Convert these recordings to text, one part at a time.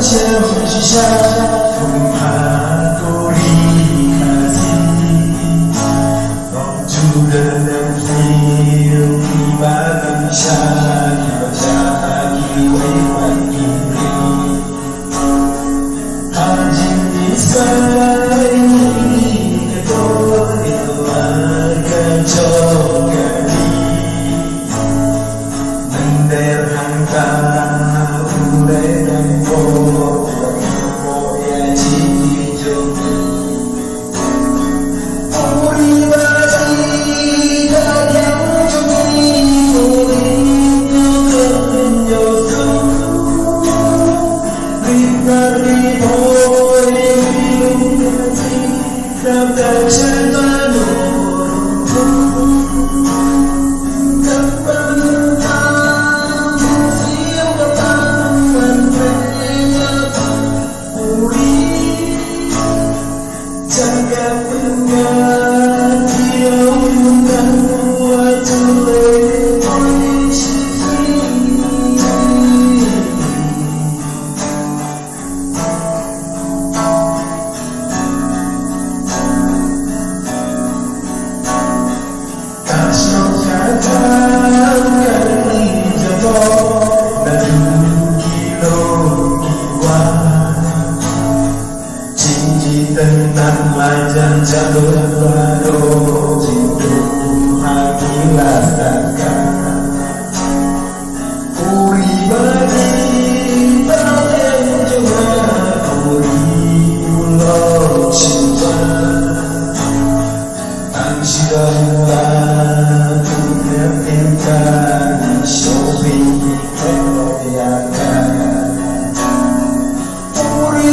Sisa menghakuri kasih juga dan film tiba bisa dibaca lagi lewat ini haji bisa ini keluarga jogani menderhankan udah dan tentang lajan jalur baru hidup hati rasakan uri bagi balik cuma uri pulau cinta angsidahulah dunia tingkat di shopping terlayakan uri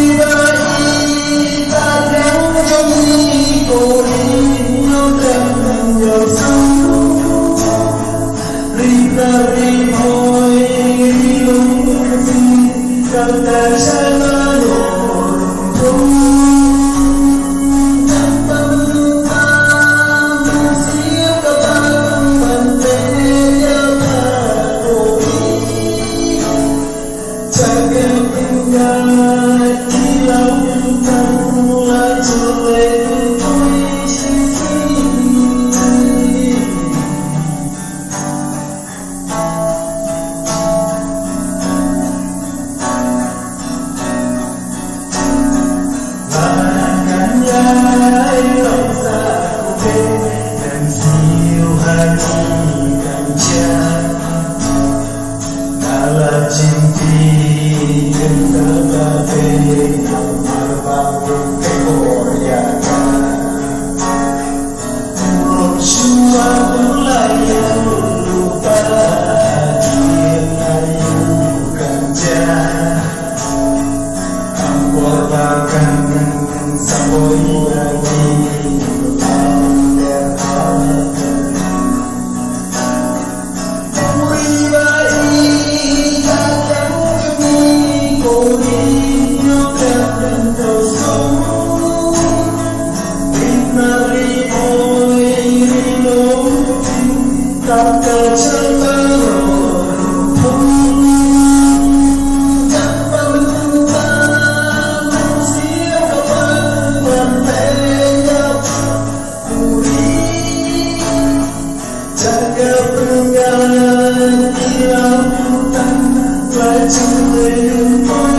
Jaga peninggalan hilang hutan, laju